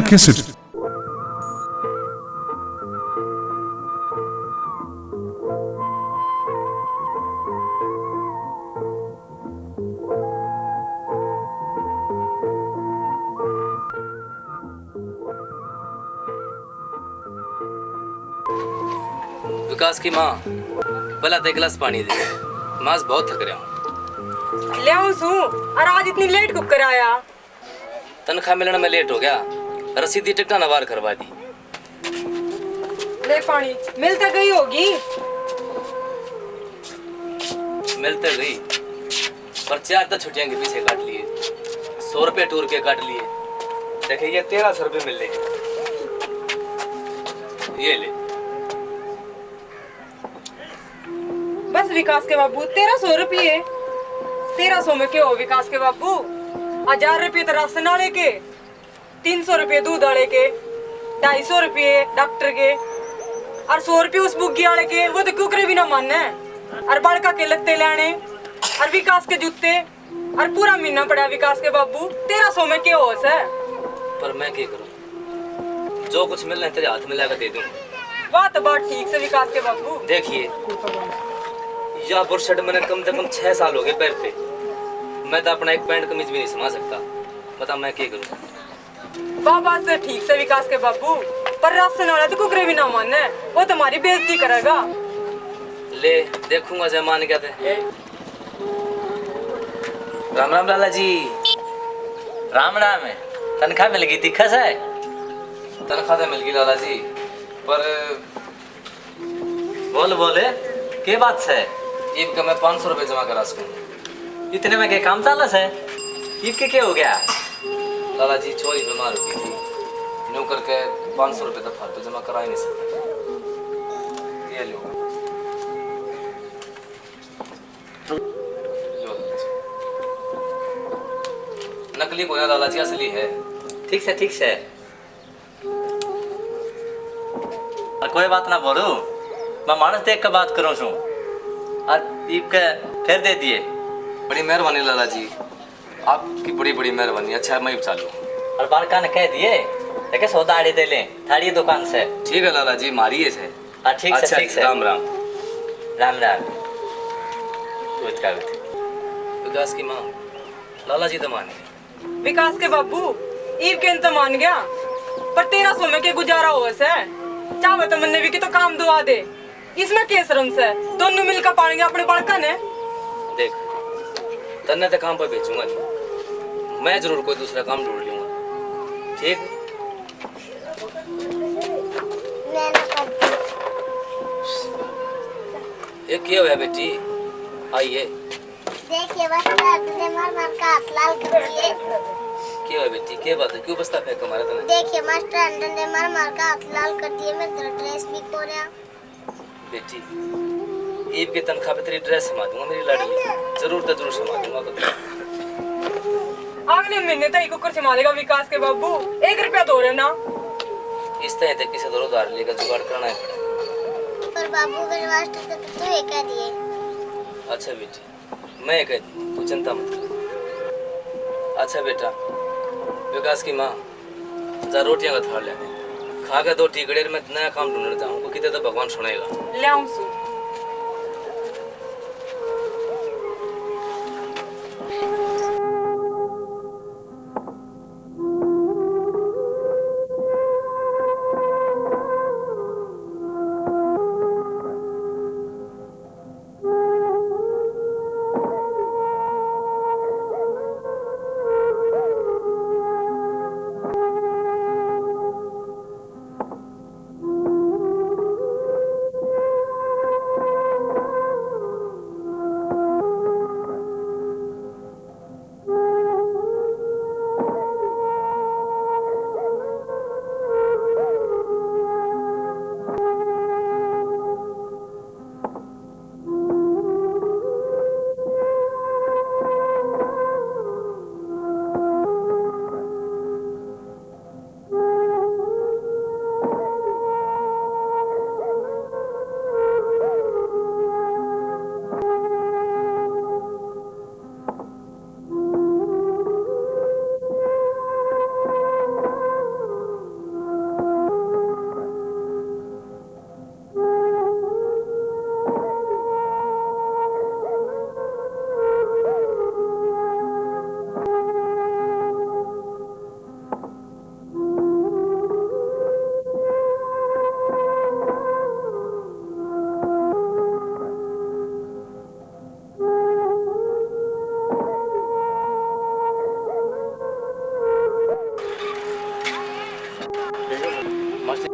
Cassette. विकास की माँ भला एक गिलास पानी दे, मास बहुत थक रहा हूँ। ले आऊं सू और आज इतनी लेट कुक कर आया। तनख्वाह मिलने में लेट हो गया, रसीदी टिकटा नवार करवा दी। ले पानी मिलता गई होगी। मिलते गई पर 4 तो छुट्टियां के पीछे काट लिए, 100 रुपये टूर के काट लिए। देखिए ये 1300 रुपये मिल रहे, ये ले। बस विकास के बाबू 1300 रुपये। 1300 में क्या हो विकास के बाबू? 1000 रुपये तो राशन वाले के, 300 रुपये दूध वाले के, 250 रुपये डॉक्टर के और 100 रुपये उस बुग्गी वाले के। वो तो क्यों करे भी ना माने। और बड़का के लत्ते लेने और विकास के जूते और पूरा महीना पड़ा विकास के बाबू। 1300 में क्या हो है? पर मैं क्या करूं, जो कुछ मिलना है तेरे हाथ में लाकर दे दूं। बात ठीक से विकास के बाबू। देखिए या बुरशट मैंने कम से कम 6 साल हो गए पहनते, मैं तो अपना एक पैंट कमीज भी नहीं समझ सकता। बता मैं क्या करूं। बाबा से ठीक से विकास के बाबू, पर राशन वाला तो कुकरे भी ना माने, वो तुम्हारी बेइज्जती करेगा। ले देखूंगा जब मान क्या थे। राम राम लाला जी। राम राम है। तनख्वाह मिल गई दिक्कत है? तनख्वाह तो मिल गई लाला जी, पर बोले के बात से? ईब का मैं 500 रुपये जमा करा सकूँ। इतने में के काम चालस है? ईब के क्या हो गया? लाला जी छोरी बीमार हो गई थी, नो करके 500 रुपये तो फालतू जमा करा ही नहीं सकता। ये लो नकली को ना लाला जी, असली है। ठीक से और कोई बात ना बोलू, मैं मानस देख कर बात करूँ छू और ईब के फिर दे दिए। बड़ी मेहरबानी लाला जी, आपकी बड़ी बड़ी मेहरबानी। अच्छा मैं चालू और बालका ने कह दिए देखे सौदा आड़े दे लें थारी दुकान से। ठीक है लाला जी, मारिए से। ठीक से राम राम। राम विकास की माँ लाला जी तो मान गए। विकास के बाबू ईब के तो मान गया, पर 1300 में के गुजारा हुआ से? चाहे तो मन्ने भी की तो काम दुआ दे, इसमें क्या शर्म से? दोनों मिलकर पाएंगे अपने बड़का ने। देख तन्ने तो काम पर भेजूंगा नहीं, मैं जरूर कोई दूसरा काम ढूंढ लूंगा। ठीक ये क्या हुआ बेटी? आइए। देखिए बस मार मार का हाथ लाल कर दिए। क्या हुआ बेटी, क्या बात है, क्यों बस्ता फेंक मारा तूने? देखिए मास्टर ने मार मार का हाथ लाल कर दिए, मैं तेरा ड्रेस भी खो रहा। बेटी ईब की तनख्वाह पे तेरी ड्रेस समझ दूंगा मेरी लाडली, जरूर समझ दूंगा। अगले महीने तक कुकर से मारेगा विकास के बाबू। 1 रुपया दो रहे ना। इस तरह तक किसी दो उधार लेकर जुगाड़ करना है पड़ेगा। पर बाबू मेरे मास्टर तो तू ये कह दिए। अच्छा बेटी मैं कह दी, तू चिंता मत कर। अच्छा बेटा विकास की माँ जा रोटियां का थाल लेने, खा के 2 टिकड़े में नया काम ढूंढना चाहूँ, कितने तो भगवान सुनेगा। ले आऊं सू।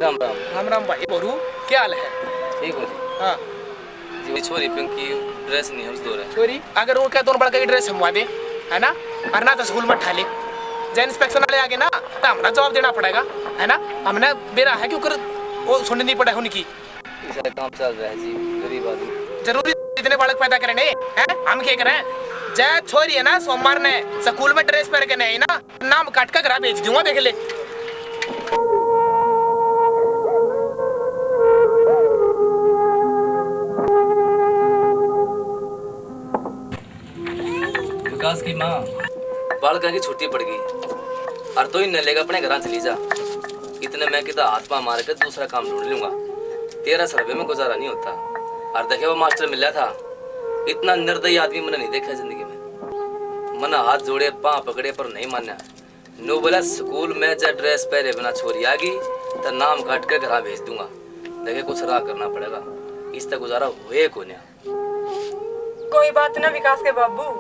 राम राम। राम राम भाई बोरू, क्या हाल है? ठीक हो जी? हाँ जी वो छोरी पिंकी ड्रेस नहीं है उस दो रहा छोरी, अगर वो क्या दोनों बड़का की ड्रेस हमवा दे, है ना, वरना तो स्कूल में ठाले जब इंस्पेक्शन वाले आगे ना तो हमें जवाब देना पड़ेगा, है ना। हमने बेरा है क्यों कर वो सुननी नहीं पड़े उनकी। सारा काम चल रहा है जी, गरीब आदमी। जरूरी इतने बालक पैदा करें हैं, हम क्या करें? जय छोरी है ना, सोमवार ने स्कूल में ड्रेस पहन के नहीं ना, नाम काट कर घर भेज दूंगा, देख ले। विकास की माँ बालका की छुट्टी पड़ गई और तो ही न लेगा अपने घर चली जा। इतने मैं कितना हाथ पा मार कर दूसरा काम ढूंढ लूंगा। 13 रुपये में गुजारा नहीं होता। और देखे वो मास्टर मिला था, इतना निर्दयी आदमी मैंने नहीं देखा जिंदगी में। मना हाथ जोड़े पाँव पकड़े पर नहीं माना। नो बोला स्कूल में जब ड्रेस पहने बिना छोरी आ गई तो नाम काट कर घर भेज दूंगा। देखे कुछ राह करना पड़ेगा, इस तक गुजारा हुए को नहीं। कोई बात ना विकास के बाबू,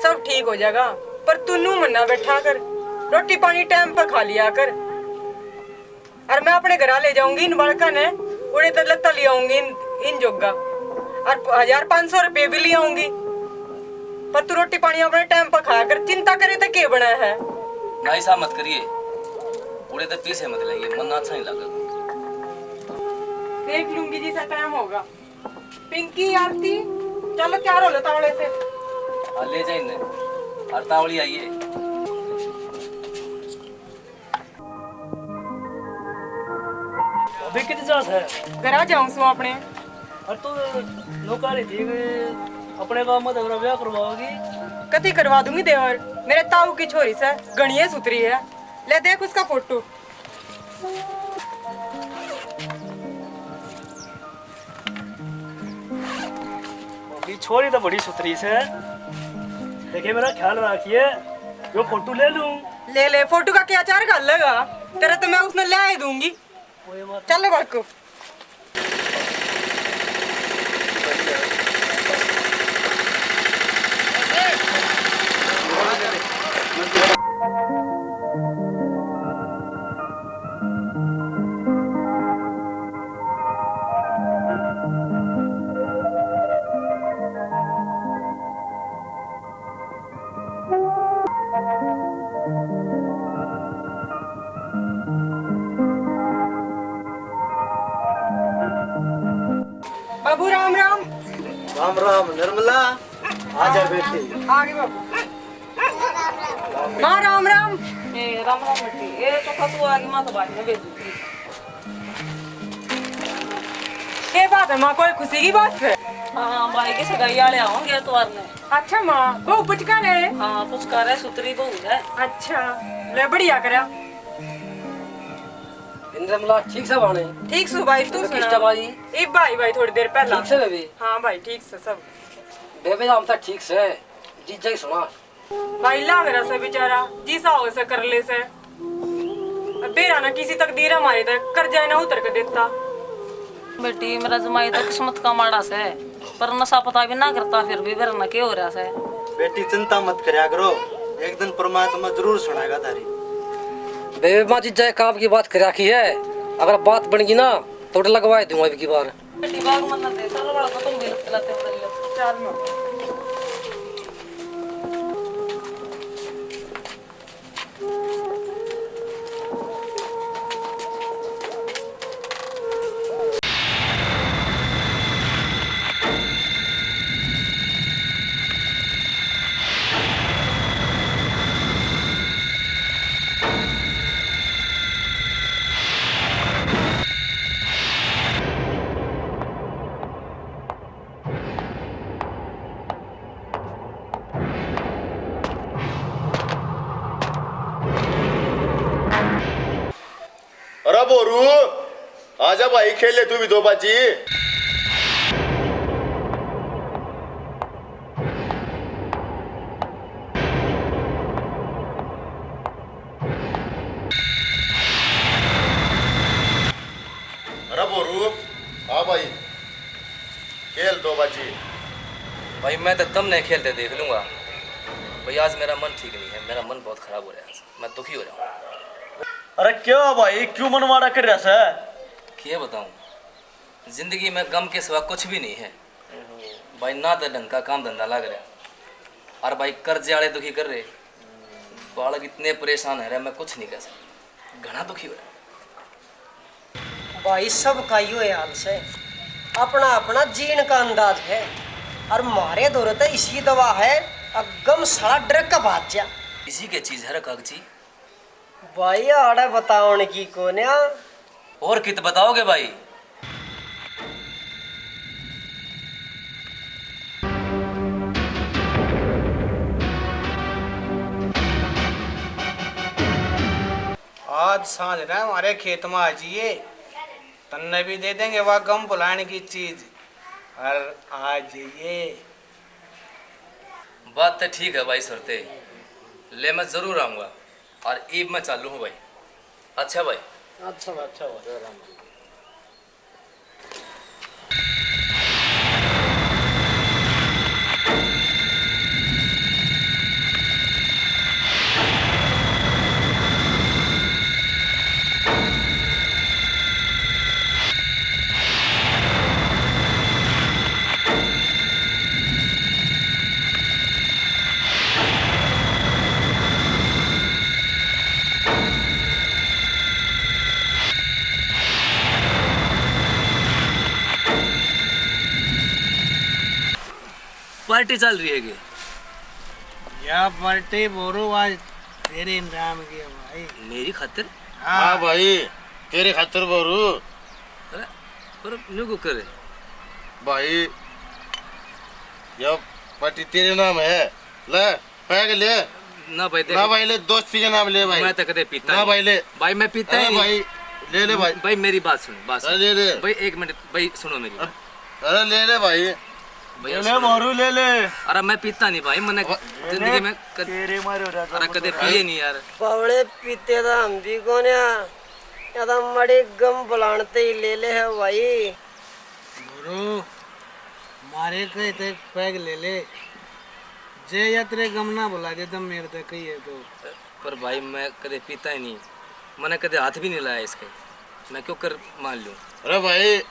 सब ठीक हो जाएगा। पर तू नू मन्ना बैठा कर, रोटी पानी टाइम पर खा लिया कर। और मैं अपने घर ले जाऊंगी इन बड़का ने, उड़े तो लत्ता ले आऊंगी इन जोगा, और 1500 रुपये भी ले आऊंगी। पर तू रोटी पानी अपने टाइम पर खाया कर, चिंता करे तो क्या बना है। ना ऐसा मत करिए, उड़े तो पीछे मत लेंगे, मन अच्छा नहीं लगा। देख लूंगी जी सा टाइम होगा। पिंकी आरती चलो तैयार हो लो तावड़े से। हाँ ले जाइए, और तावड़ी आइए। अभी कितने चांस है? घर जाऊं सो अपने। और तो नौकरी थी अपने गांव में तो ब्याह करवाओगी? कथी करवा दूंगी देवर, मेरे ताऊ की छोरी से गणिये सुतरी है। ले देख उसका फोटो। अभी छोरी तो बड़ी सुथरी से, देखिए मेरा ख्याल रखिए, यो फोटो ले लूं। ले ले, फोटो का क्या चार कर लेगा तेरा, तो मैं उसने ले ही दूंगी। चल बड़को। बाबू राम राम। राम राम निर्मला, आजा बेटी। आगे बाबू। माँ राम राम। राम राम बेटी, ये तो खतु आगे माँ तो बात में भेज दी। ये बात है माँ, कोई खुशी की बात है? हाँ भाई के सगाई वाले आओगे तो ने। अच्छा माँ, बहू पुचकार है? हाँ पुचकार है, सुतरी बहू है। अच्छा ले, बढ़िया करा। निर्मला ठीक से बाने? ठीक सु भाई, तू किस्टा सुना भाई? एक भाई थोड़ी देर पहला। ठीक से बेबी? हाँ भाई ठीक से सब। बेबी हम तो ठीक से जीजा ही सुना। भाई लाग रहा से बेचारा, जीसा हो से कर ले से। अब बेरा ना किसी तकदीर हमारे तक कर जाए ना उतर के देता। बेटी मेरा जमाई तो किस्मत का माड़ा से, पर नशा पता भी ना करता, फिर भी मेरा न क्या हो रहा से। बेटी चिंता मत करया करो, एक दिन परमात्मा जरूर सुनाएगा तारी। बेबी माँ जीजा काम की बात कर रखी है, अगर बात बन गई ना तो लगवा दूंगा अब की बार। बेटी बाग मत दे, चलो बड़ा तो तुम भी लगते हो। चल माँ। अरे बोरू आजा भाई, खेल ले तू भी दो बाजी। अरे बोरू हाँ भाई, खेल दो बाजी। भाई मैं तो तुम नहीं खेलते देख लूंगा। भाई आज मेरा मन ठीक नहीं है, मेरा मन बहुत खराब हो रहा है, मैं दुखी हो रहा हूँ। अरे क्या भाई, क्यों मन मारा कर रहा है? क्या बताऊं, जिंदगी में गम के सिवा कुछ भी नहीं है भाई। ना तो ढंग का काम धंधा लग रहा और भाई कर्जे वाले दुखी कर रहे, बालक इतने परेशान है रहे, मैं कुछ नहीं कह सकता, घना दुखी हो रहा। भाई सब का यो हाल से अपना अपना जीन का अंदाज है और मारे दौरे तो इसी दवा है अगम सड़ा डर का बात जा इसी के चीज है कागजी। भाई आड़े बताओ की कोन्या और कित बताओगे भाई? आज सांझ ना हमारे खेत में आ जाइए, तन्ने भी दे देंगे वह गम बुलाने की चीज। और आ जाइए। बात तो ठीक है भाई सुरते, ले मैं जरूर आऊँगा और ईब में चालू हूँ भाई। अच्छा भाई। अच्छा अच्छा पार्टी चल रही है कि या पार्टी बोरो आज तेरे नाम की है भाई। मेरी खातिर? हाँ भाई तेरे खातिर बोरू। अरे पर न्यू को करे भाई यह पार्टी तेरे नाम है, ले पैक ले। ना भाई ना भाई ले, दोस्ती के नाम ले भाई। मैं तो कदे पीता ना भाई ले भाई, मैं पीता ही भाई ले ले भाई। भाई मेरी बात सुन, बात सुन। ले ले भाई एक मिनट भाई सुनो मेरी बात। अरे ले ले भाई, भैया ले मोरू ले ले। अरे मैं पीता नहीं भाई, मैंने जिंदगी में तेरे मारे अरे कदे पिए नहीं यार। पवड़े पीते था हम भी कोन्या या तो मड़े गम बुलाते ही ले ले है भाई। बोरो मारे कहे थे पैग ले ले, जे या तेरे गम ना बुला दे तब मेरे तक कही है तो। पर भाई मैं कदे पीता ही नहीं, मैंने कदे हाथ भी नहीं लाया इसके, मैं क्यों कर मान लूं? अरे भाई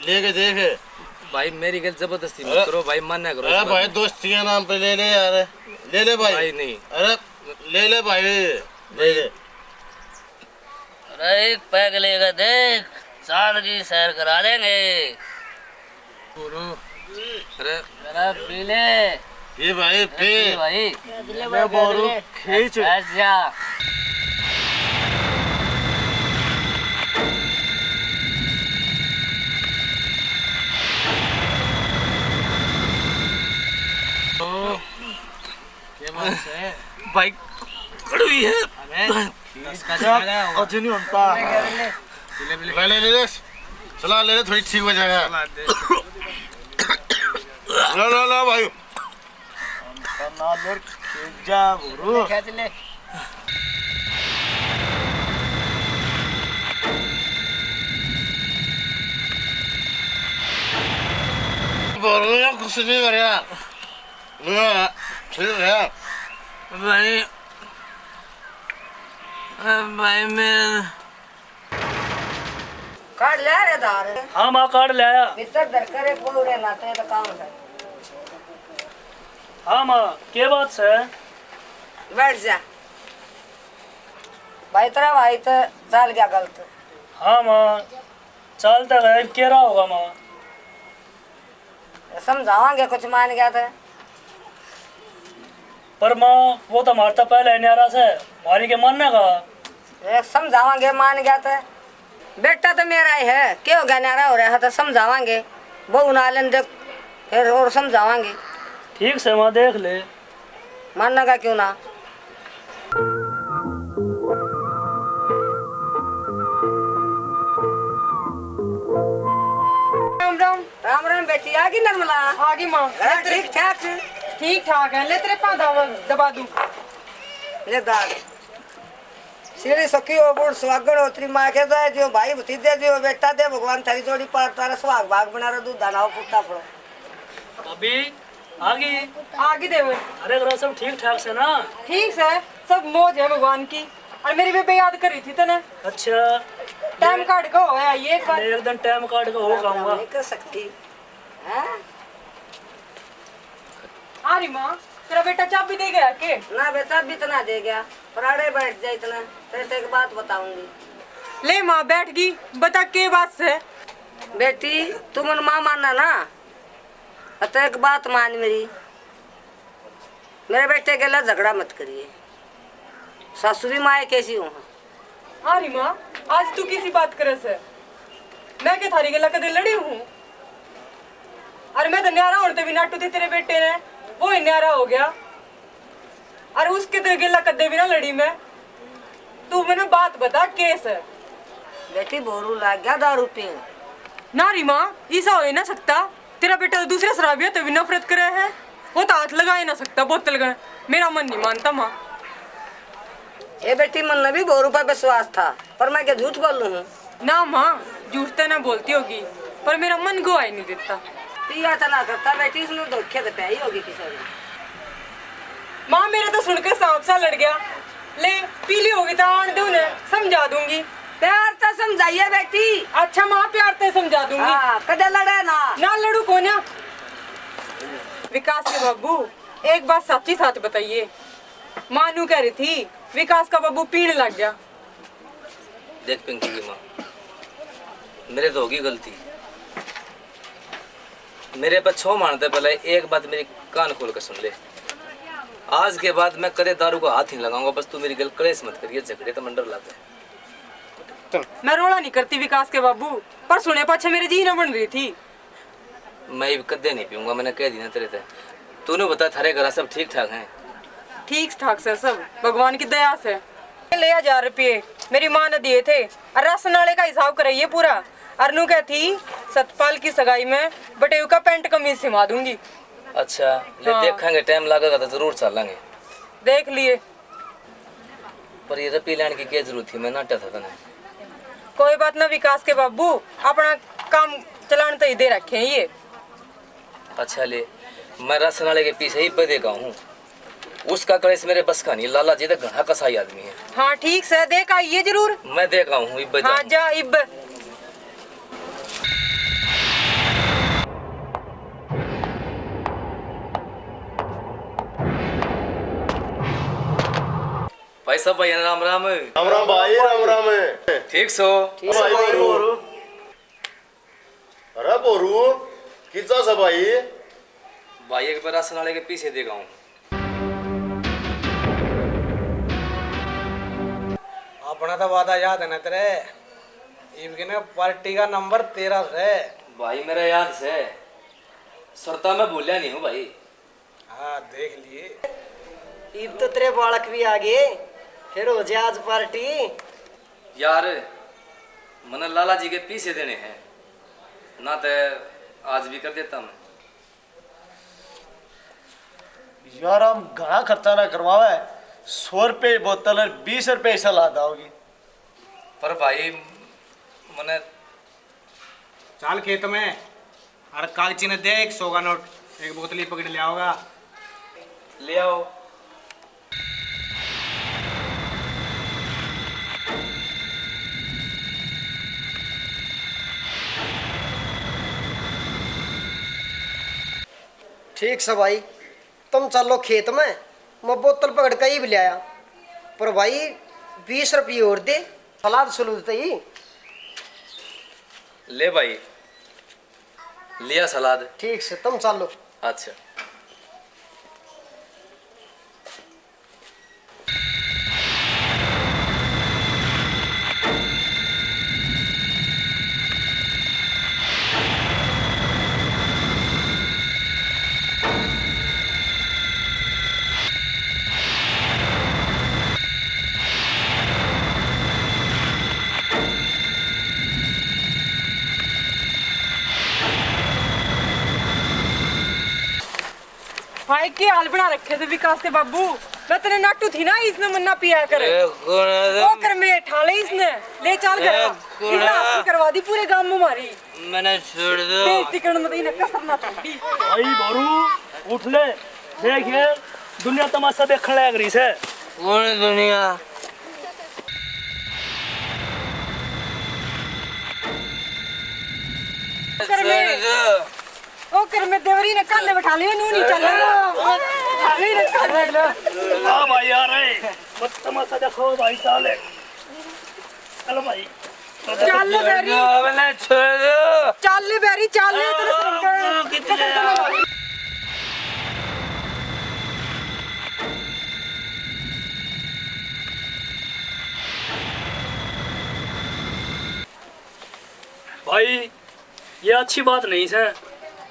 लेके देख भाई मेरी गल जबरदस्ती मत करो भाई, मना करो। अरे भाई दोस्ती के नाम पे ले ले यार, ले ले भाई। भाई नहीं, अरे ले ले भाई ले ले। अरे एक पैक लेगा देख, साल की सैर करा देंगे। बोरो अरे जरा पी ले ये भाई पे भाई, ले बोरू खींच। ऐसा क्या बात है भाई कड़वी है। अबे इसका जाएगा और नहीं होता। ले ले ले चला ले ले, थोड़ी ठीक हो जाएगा। ला ला ला भाई ना लोर खींच जा बोरू। खेच ले बोलो यार, कुछ नहीं कर यार। ठीक है भाई भाई मैं काट ले रे दार हाँ माँ काट ले आया। भीतर दर करे पूरे नाते तो काम है। हाँ माँ क्या बात से? बैठ जा भाई, तेरा भाई तो चल गया गलत। हाँ माँ चलता गया, क्या रहा होगा माँ? समझावांगे कुछ मान गया था। पर माँ वो तो हमारे तो पहले न्यारा से मारी के मानने का। समझावांगे मान गया था। बेटा तो मेरा ही है, क्यों हो गया नारा हो रहा है तो समझावांगे, बहू नालन देख फिर और समझावांगे। ठीक से माँ देख ले, मानने का क्यों ना। राम राम। राम राम बेटी, आ गई निर्मला? आ गई माँ। ठीक ठाक ठीक ठाक है, ले तेरे पाँव दबा दूँ। ले दाल सीढ़ी सखी हो बूढ़ सुहागण हो तेरी माँ के जाए जो भाई भतीजे जो बेटा दे भगवान थारी जोड़ी पर तारा सुहाग भाग बना रहा दूध दाना पुट्टा पड़ो। अभी आगे आगे दे। अरे अगर सब ठीक ठाक से ना? ठीक है, सब मौज है भगवान की। और मेरी बेबे याद करी थी तने। अच्छा टाइम काट को होया ये एक बार एक दिन टाइम काट के हो गाऊंगा। नहीं कर सकती हैं? अरे माँ तेरा बेटा चाबी दे गया के? ना बेटा भी इतना दे गया, पराड़े बैठ जाए इतना। फिर एक बात बताऊंगी। ले माँ बैठ गई, बता के बात से। बेटी तुम माँ मानना ना, तो एक बात मान मेरी, मेरे बेटे के लिए झगड़ा मत करिए। सासुरी माँ कैसी हूँ? अरे माँ आज तू किसी बात करे से? मैं के थारी गला कदे लड़ी हूँ? अरे मैं तो न्यारा होने भी नाटू थी तेरे बेटे ने, वो ही न्यारा हो गया। अरे उसके तो गिला कदे भी ना लड़ी मैं। तू मैंने बात बता केस है। बेटी बोरू लाग गया दारू पीने। ना री माँ ऐसा हो ही ना सकता, तेरा बेटा तो दूसरे शराबिया तो भी नफरत करे है, वो तो हाथ लगा ही ना सकता बोतल का। मेरा मन नहीं मानता माँ। ये बेटी मन में भी बोरू पर विश्वास था, पर मैं क्या झूठ बोल हूँ? ना माँ झूठ तो ना बोलती होगी, पर मेरा मन गवाही नहीं देता। पिया तो ना करता बेटी, इसने धोखे तो प्याई होगी किसी ने। माँ मेरा तो सुनकर सांप सा लड़ गया। ले पीली होगी तो आन दे उन्हें, समझा दूंगी। प्यार तो समझाइए बेटी। अच्छा माँ प्यार तो समझा दूंगी। हाँ, कदे लड़े ना लड़ू कौन? विकास के बाबू एक बात सच्ची साथ बताइए। मानू कह रही थी विकास का बाबू पीने लग गया। देख पिंकी की माँ, मेरे तो होगी गलती। मेरे पर छो मानते पहले एक बात मेरी कान खोल कर सुन ले। आज के बाद मैं कदे दारू को हाथ ही लगाऊंगा। बस तू मेरी गल कलेश मत करिए, झगड़े तो मंडर लाते हैं। मैं रोड़ा नहीं करती विकास के बाबू, पर सुने पाछे मेरी जी न बन रही थी। मैं कदे नहीं पीऊंगा, मैंने कह दी ना तेरे से। तूने बता थारे घर सब ठीक ठाक हैं? ठीक ठाक से सब भगवान की दया से। ले 1000 रुपये मेरी माँ ने दिए थे, और राशन वाले का हिसाब कराइए पूरा। अरनू क्या थी सतपाल की सगाई में बटेव का पैंट कमीज सिमा दूंगी। अच्छा ले हाँ। देखेंगे, टाइम लगेगा तो जरूर चलेंगे। देख लिए। पर ये रपी लेने की क्या जरूरत थी? मैं नाटा था तने। कोई बात ना विकास के बाबू, अपना काम चलाने तो ही दे रखे हैं ये। अच्छा ले, मैं राशन वाले के पीछे ही बदेगा हूँ। उसका कलेश मेरे बस का नहीं। लाला जी तो घना कसाई आदमी है। हाँ ठीक से देख आइए जरूर। मैं देखा हूँ इब हाँ जा इब। भाई साहब भाई राम राम। राम राम भाई, राम राम। ठीक सो? भाई बोरू, अरे बोरू किचा सा भाई? भाई एक बार राशन वाले के पीछे देगा हूँ। अपना तो वादा याद है ना तेरे? इनके ने पार्टी का नंबर 13 है। भाई मेरा याद से सरता मैं भूलिया नहीं हूँ भाई। हाँ देख लिए। ईब तो तेरे बालक भी आ गए, फिर हो जाए आज पार्टी। यार मैंने लाला जी के पीछे देने हैं ना, तो आज भी कर देता मैं। यार हम घना खर्चा ना करवावे, 100 रुपये बोतल और 20 रुपये सलाद आओगी। पर भाई मैंने चाल खेत में और कागची ने दे 100 का नोट, एक बोतली पकड़ लिया होगा। ले आओ। ठीक से भाई, तुम चलो खेत में, मैं बोतल पकड़ के ही भी ले आया। पर भाई 20 रुपये और दे, सलाद सलूद ही। ले भाई, लिया सलाद। ठीक से तुम चलो। अच्छा भाई के हाल बना रखे थे विकास के बाबू। मैं तेरे नाटू थी ना, इसने मन्ना पिया करे। वो कर में ठाले इसने, ले चल कर। इसने आरती करवा दी पूरे गांव में हमारी। मैंने छोड़ दो। बेइज्जती करने मत, इन्हें कसर ना चढ़ी। भाई बोरू उठ ले, देखिए दुनिया तमाशा देखने लग रही है। कौन दुनिया? कर में देवरी ने कांधे बैठा लिया नू नहीं चल भाभी ने कांधे हाँ भाई आ रहे मत तमाशा देखो भाई साले चलो भाई चल बेरी छोड़ दो चल बेरी चल तेरे भाई ये अच्छी बात नहीं है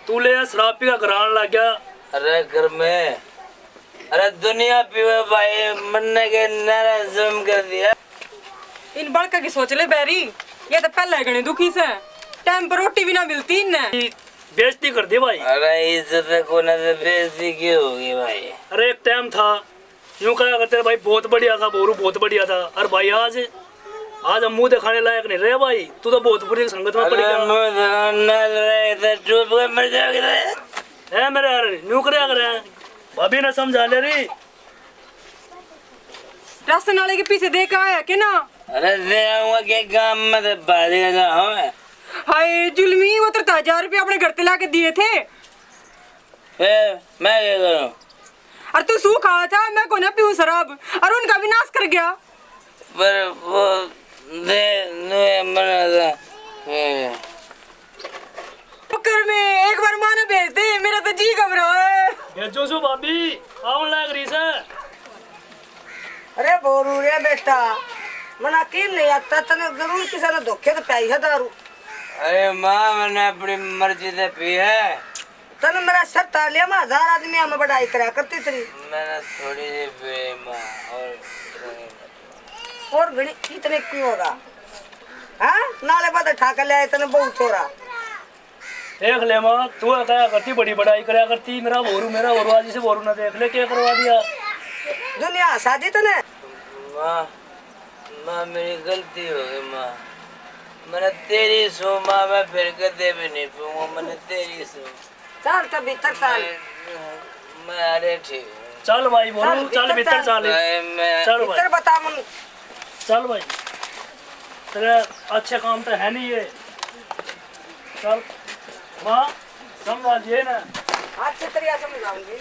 तू ले शराब पी का कराने लग गया। अरे घर में अरे दुनिया पीवे भाई मरने के नारा जुल्म कर दिया। इन बड़का की सोच ले बेरी ये तो पहले गणे दुखी से टाइम पर रोटी भी ना मिलती इन्हें बेइज्जती कर दी भाई। अरे इज्जत को न से बेइज्जती क्यों होगी भाई। अरे एक टाइम था यूं कहा करते भाई बहुत बढ़िया था बोरू बहुत बढ़िया था। अरे भाई आज हम मुंह दिखाने लायक नहीं रहे भाई। तू तो बहुत बुरी संगत में पड़ गया। मर जाओगे है मेरे यार यूं करे भाभी ने समझा ले रही राशन वाले के पीछे देख आया के ना। अरे दे आऊंगा के गांव में तो बाजी का जाऊं मैं। हाय जुल्मी वो 1000 रुपये अपने घर पे ला के दिए थे। फिर मैं क्या करूं। और तू सू खाया था मैं को ना पीऊं शराब और उनका विनाश कर गया। पर वो दे मना था कर में एक बार माने भेज दे मेरा तो जी घबरा है। भेजो सु भाभी आउन लाग रही से। अरे बोरू रे बेटा मना की नहीं आता तने जरूर किसी ने धोखे तो पाई है दारू। अरे माँ मैंने अपनी मर्जी से पी है। तने मेरा सर तार लिया मैं 1000 आदमी हमें बढ़ाई करा करती थी। मैंने थोड़ी सी पी माँ और घड़ी इतने क्यों होगा हाँ नाले बाद ठाकर ले आए तने बहुत छोरा। देख ले माँ तू क्या करती बड़ी बड़ाई कराया करती मेरा बोरू आज से बोरू ना देख ले क्या करवा दिया। दुनिया शादी तने माँ मेरी गलती हो गई माँ। मैंने तेरी सो माँ मैं फिर कदे भी नहीं पीऊंगा। मैंने तेरी सो चल तो भीतर चल मैं अरे ठीक चल भाई बोरू चल भीतर चल चल भाई बता मन चल भाई तेरे अच्छे काम तो है नहीं ये। चल माँ समझिए ना अच्छी तरह समझाऊंगी।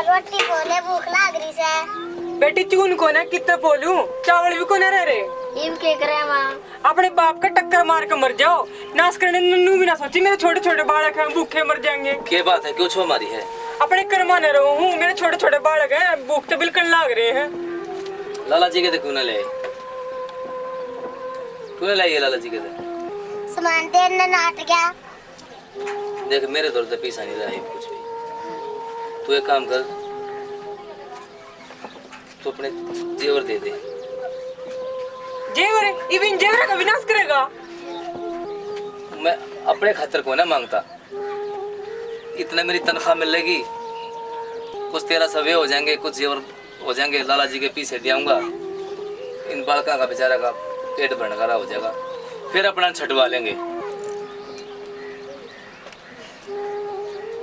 रोटी बोले भूख लाग रही से। बेटी चून को ना कितने बोलूं, चावल भी को ना रहे। इम के करे मां? अपने बाप का टक्कर मार कर मर जाओ, नाश करने नन्नू भी ना सोची मेरे छोटे छोटे बालक हैं भूखे मर जाएंगे। क्या बात है, क्यों छो मारी है? अपने कर्मा न रहो हूँ, मेरे छोटे छोटे बालक हैं, भूख तो बिल्कुल लाग रहे हैं। लाला जी के तो क्यों ना ले, क्यों ना लाइए लाला जी के तो? सामान तेरे नाट गया। देख मेरे दौर से पैसा नहीं रहा है कुछ भी। तू एक काम कर, तू अपने जेवर दे दे। जेवर? इवन जेवर का विनाश करेगा? मैं अपने खातर को ना मांगता, इतना मेरी तनख्वाह मिलेगी, कुछ तेरा सवे हो जाएंगे, कुछ जेवर हो जाएंगे, लाला जी के पीछे दियाऊंगा, इन बालका का बेचारा का पेट भरने हो जाएगा, फिर अपना छटवा लेंगे।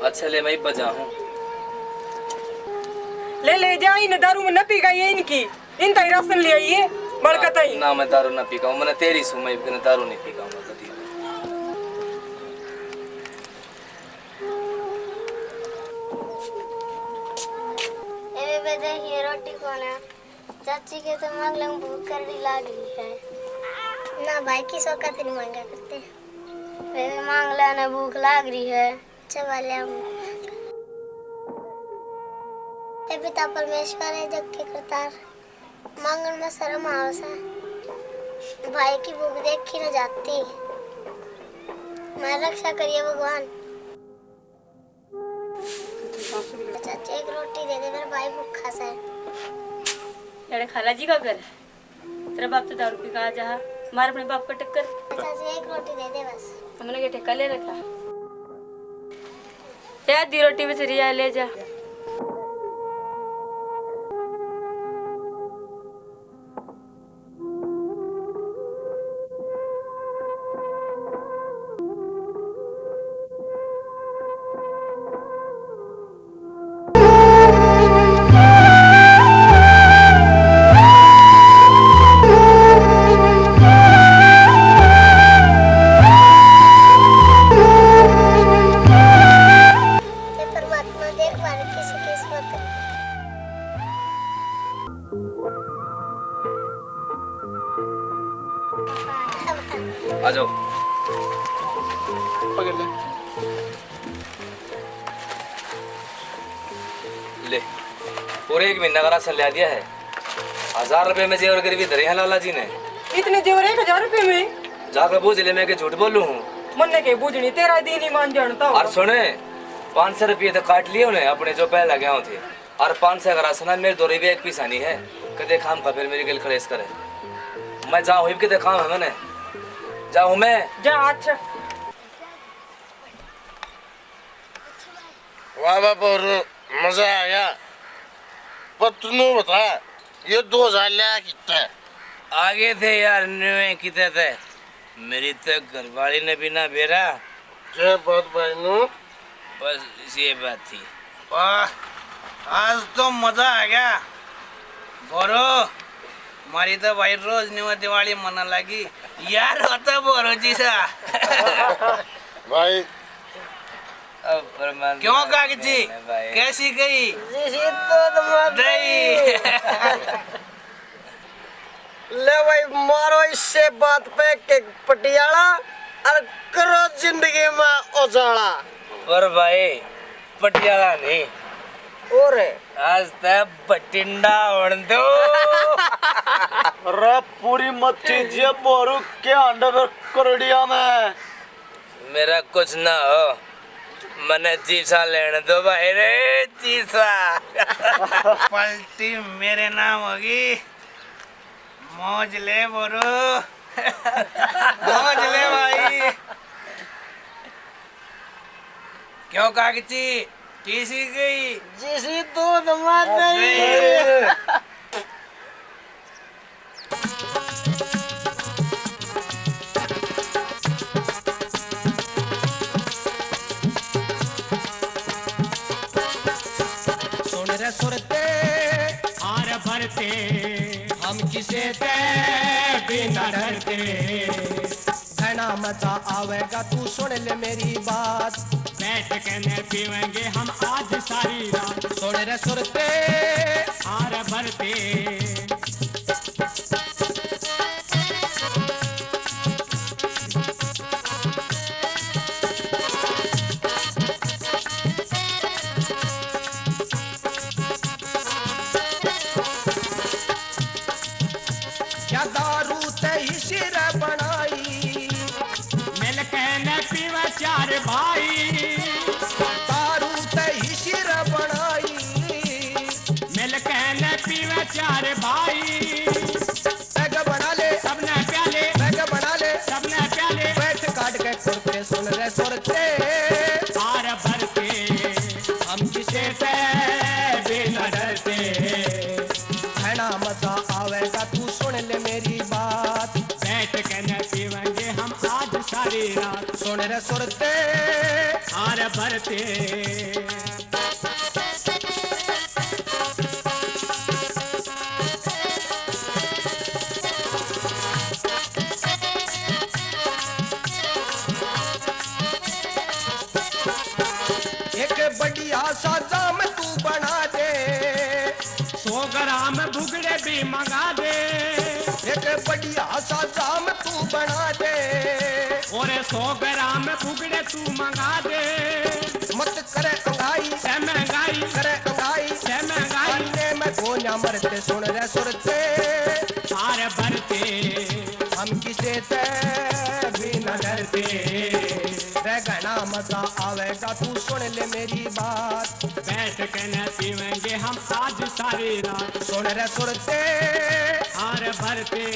अच्छा ले मैं बजा हूँ, ले जा, इन दारू में न पी गई है इनकी, इन तक राशन ले आइए बड़का ही। ना मैं दारू ना पीका हूँ, मैंने तेरी सु मैं दारू नहीं पीका हूँ कभी। ये रोटी कौन है? चाची के तो मांग लंग भूख कर लाग रही है ना, भाई की शौकत नहीं मांगा करते। वे मांग ला ना, भूख लाग रही है, चबा ले हे पिता परमेश्वर है जग के करतार, मांगन में शर्म आवस है, भाई की भूख देखी न जाती, मैं रक्षा करिए भगवान। चाचा एक रोटी दे दे, मेरा भाई भूखा सा है। लड़े खाला जी का घर है, तेरा बाप तो दारू पी का जा मार अपने बाप का टक्कर। चाचा एक रोटी दे दे बस। हमने क्या ठेका ले रखा? यार दी रोटी में रिया ले जा। आ जाओ, पकड़ ले। ले पूरे 1 महीना का राशन ले दिया है। 1000 रुपए में जेवर गरीबी धरे हैं लाला जी ने। इतने जेवर 1000 रुपए में? जाकर बूझ ले, मैं के झूठ बोलूं हूँ? मन के बूझनी तेरा दिन ही मान जानता हूँ। और सुने 500 रुपये तो काट लिए उन्हें अपने जो पहले लगे थे, और 500 का राशन है, मेरे दौरे भी एक पीसा नहीं है। कदे काम का फिर मेरी गल खड़ेस करे, मैं जाऊँ ही कितने काम है, मैंने जाऊँ मैं जा। अच्छा वाह बाबा मजा आ गया, पर तूने बता ये 2000 लिया कितना है? आगे थे यार, न्यूए कितने थे, मेरी तो घरवाली ने भी ना बेरा। क्या बात भाई नू? बस ये बात थी। वाह आज तो मजा आ गया बोरो, मारी तो भाई रोज न्यू दिवाली मना लगी यार, होता बोरो जी सा। भाई क्यों काकी जी कैसी गई? ले भाई मारो इससे बात पे के पटियाला और करो जिंदगी में उजाला। और भाई पटियाला नहीं, और आज तक बटिंडा ओढ़ दो। अरे पूरी मच्छी जे बोरू के अंडर करोड़िया में मेरा कुछ ना हो, मने चीसा लेने दो भाई रे, चीसा। पलटी मेरे नाम होगी, मौज ले बोरो। मौज ले भाई। क्यों कागची किसी गई? जिसी दूध मत नहीं। सुरते हार भरते हम किसे ते बिना डरते घना मजा आवेगा तू सुन ले मेरी बात बैठ के न पीवेंगे हम आज सारी रात सुन रे सुरते हार भरते क्या दारू ते ही सिर बनाई मिल के न पीवे चार भाई दारू ते ही सिर बनाई मिल के न पीवे चार भाई बैग बना ले सबने प्याले बैग बना ले सबने प्याले बैठ काट के कुर्ते सुन रे सुरते हार भरते हम किसे ते बिना डरते घना मजा आवेगा तू सुन ले मेरी बात बैठ के न पीवेंगे हम आज सारी रात सुन रे सुरते हार भरते एक बढ़िया सा जाम तू बना दे 100 ग्राम भुगड़े भी मंगा दे एक बढ़िया सा जाम तू बना दे और 100 ग्राम भुगड़े तू मंगा दे मत करे अंगाई से महंगाई करे अंगाई से महंगाई अन्ने में गोनिया मरते सुन रे सुरते हार भरते हम किसे ते भी न डरते रे घना मजा आवेगा तू सुन ले मेरी बात बैठ के न पीवेंगे हम आज सारी रात सुन रे सुरते हार भरते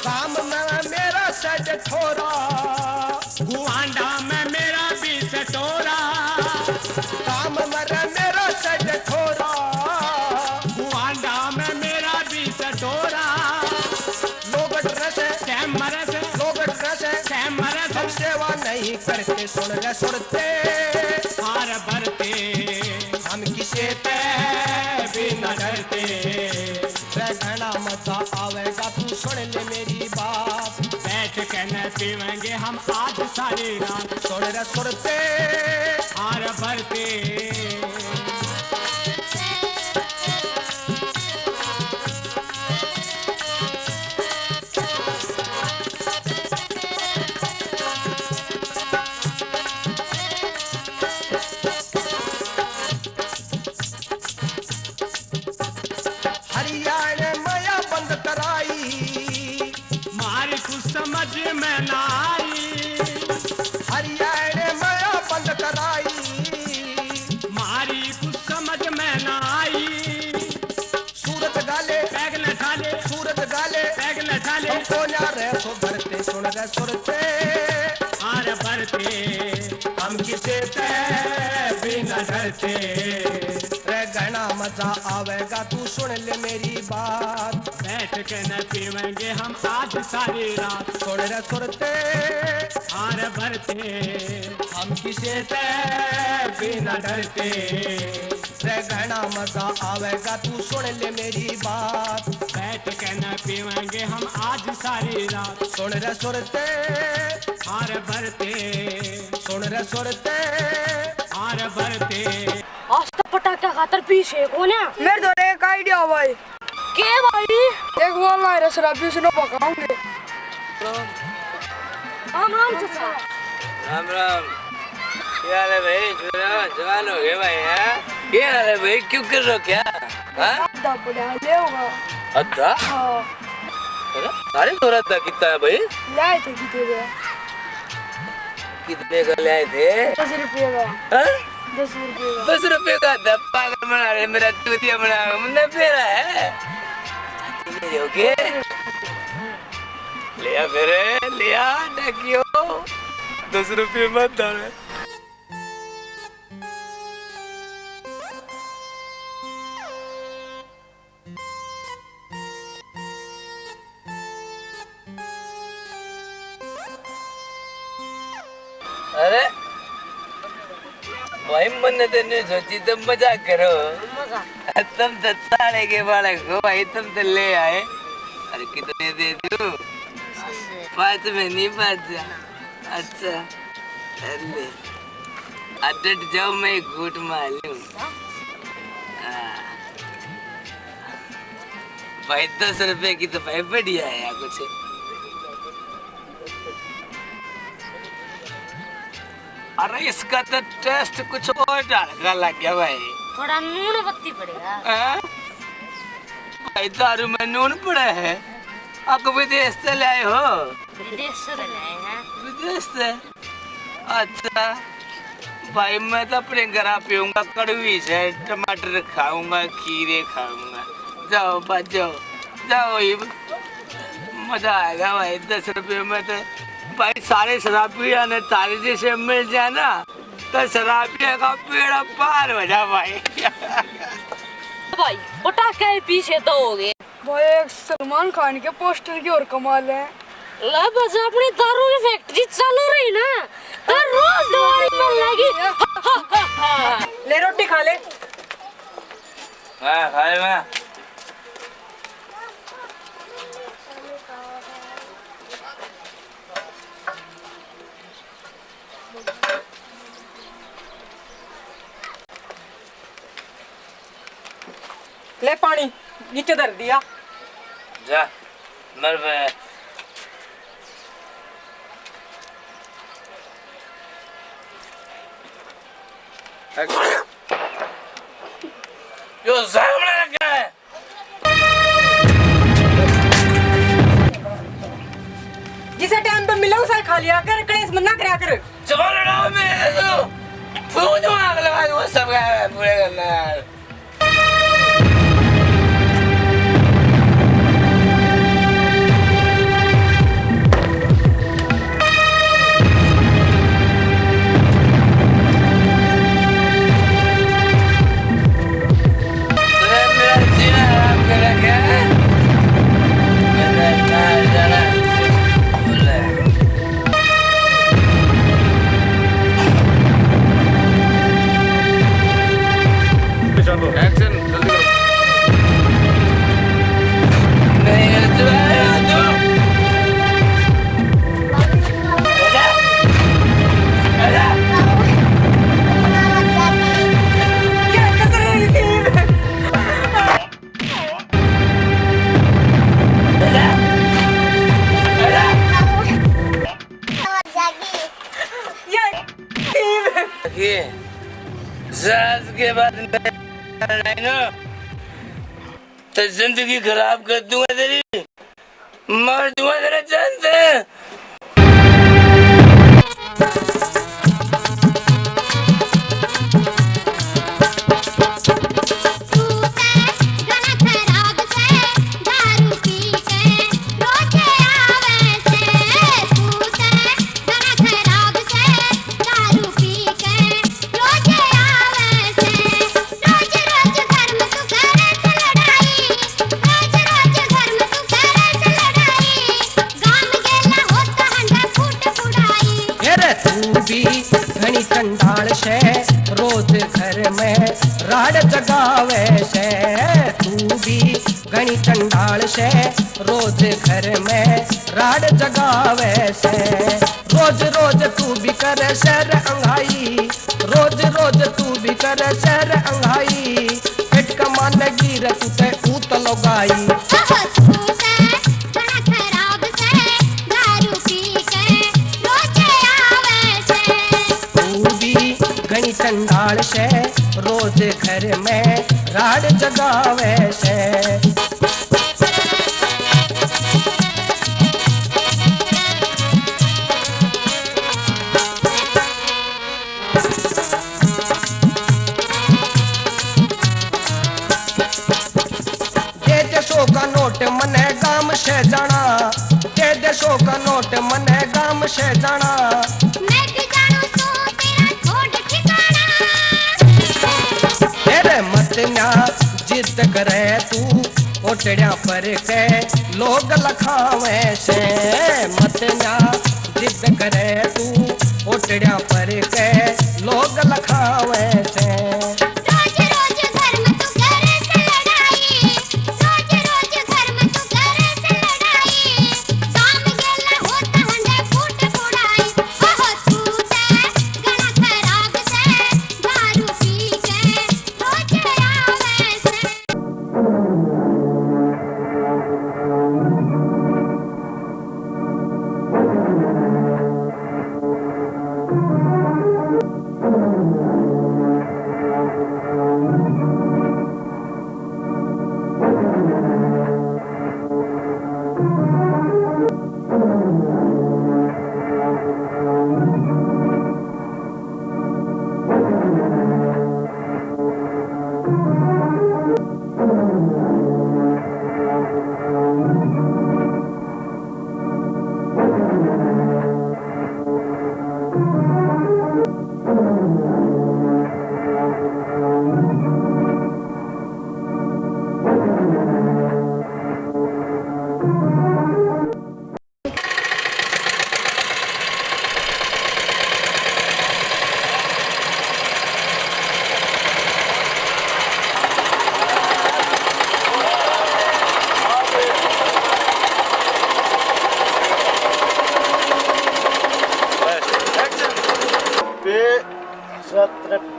काम में मेरा सज थोड़ा गुआंडा में मेरा भी सटोरा काम में मेरा सज थोड़ा गुआंडा में मेरा भी सटोरा लोग ड्रेस कैमरस लोग ड्रेस कैमरस हम सेवा नहीं करते सुन रे सुरते हार भरते हम किसे ते बिना डरते रे घना मजा आवेगा तू सुन ले मेरी बात बैठ के न पीवेंगे हम आज सारी रात सुन रे सुरते हार भरते हरियाणा माया बंद कराई मारी कुछ समझ में ना आई हरियाणा माया बंद कराई मारी कुछ समझ में ना आई सूरत गाले बैग न ठाले सूरत गाले बैग न ठाले हमको ना रे सो भरते सुन रे सुरते हार भरते हम किसे ते बिना डरते रे घना मजा आवेगा तू सुन ले मेरी बात बैठ के न पीवेंगे हम आज सारी रात सुन रे सुरते हार भरते हम किसे ते बिना डरते रे घना मजा आवेगा तू सुन ले मेरी बात बैठ के न पीवेंगे हम आज सारी रात सुन रे सुरते हार भरते सुन रे सुरते हार भरते आज तो पटाखा खातर पीछे कौन है? मेरे तो एक आइडिया भाई के भाई? एक बोल रहा है शराबी से पकाऊंगे राम राम चाचा। राम राम क्या हाल है भाई जवान हो गए भाई हैं क्या हाल है भाई क्यों कर रहे हो क्या हाँ ले होगा अद्धा अरे थोड़ा था कितना है भाई लाए थे कितने कितने का ले आए थे 10 रुपये का हाँ? 10 रुपये का 10 रुपये का धब्बा कर बना रहे मेरा चूतिया बना मुन्ना फेरा है ओके लिया फिर लिया डकियो 10 रुपये मत डाल अरे भाई मन तेने सोची तुम मजाक करो। तुम तो साढ़े के बालक हो भाई, तुम तो ले आए। अरे कितने दे दूं? 5 में नहीं 5। अच्छा अरे अटट जाओ, मैं घूट मार लूं। भाई 10 रुपए की तो भाई बढ़िया है यार कुछ। अरे इसका तो टेस्ट कुछ और ढंग लग गया भाई। थोड़ा नून बत्ती पड़ेगा। भाई दारू में नून पड़ा है? आप विदेश से लाए हो? विदेश से लाए हैं। विदेश से? अच्छा भाई मैं तो अपने घर पीऊंगा कड़वी से, टमाटर खाऊंगा, खीरे खाऊंगा। जाओ बच जाओ, जाओ ही मजा आएगा भाई। 10 रुपये में तो भाई सारे शराबिया ने तारे जैसे मिल जाए ना तो शराबिया का पेड़ पार हो जा भाई। भाई पटाखे पीछे तो हो गए भाई। एक सलमान खान के पोस्टर की और कमाल है। ला बस अपनी दारू की फैक्ट्री चालू रही ना तो रोज दिवाली में लगी। ले रोटी खा ले। हाँ खाए मैं। ले पानी नीचे धर दिया। जा मर बे। जो सामने रखा है जिसे टाइम पे मिला उसे खा लिया कर, कलेश मत ना करा कर। चलो ना मैं तो फूट मार लगा दूंगा सब का पूरे करना यार। के बाद तो जिंदगी खराब कर दूंगा तेरी, मार दूंगा तेरा जान से। घनी चंडाल से रोज घर में राड जगावे से, तू भी घनी चंडाल से रोज घर में राड जगावे से। रोज रोज तू भी करे शर अंगाई, रोज रोज तू भी करे शर अंगाई, पेट कमान गिर तू ते ऊत लगाई। चंडाल से रोज घर में राड जगावे से। दे दे 100 का नोट मने गाम से जाना, दे दे 100 का नोट मने गाम से जाना। मत ना जिद करे तू ओटड़िया पर के लोग लखावे से, मत ना जिद करे तू ओटड़िया पर के लोग लखावे से रोज रोज घर में तू करे से लड़ाई, रोज रोज घर में तू करे से लड़ाई, शाम गेला होता हंडे फूट फुड़ाई, ओहो तू ते गला खराब से दारू पी के रोज आवे से।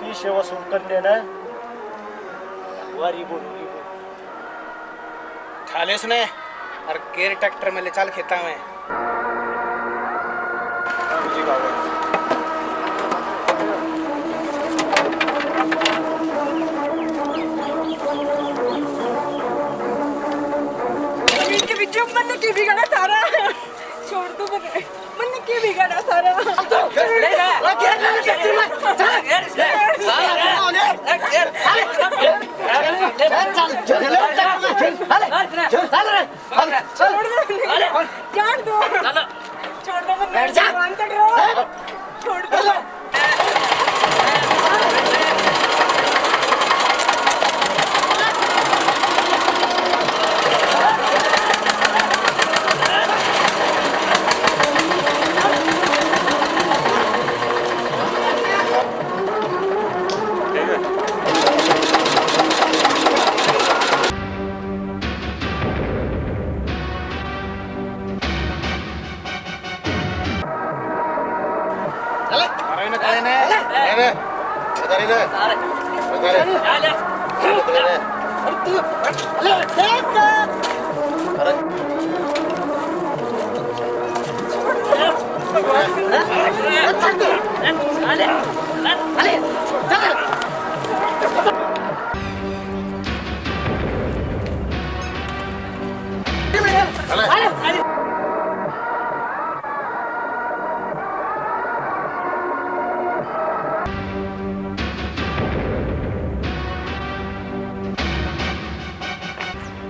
पीछे वसूल कर लेना वारी बोल ठाले उसने और केर ट्रैक्टर में ले चल खेता में। के बीच में मन की बिगाड़ा सारा छोड़ दो मन की बिगाड़ा सारा जान दो छोड़ दो छोड़ दो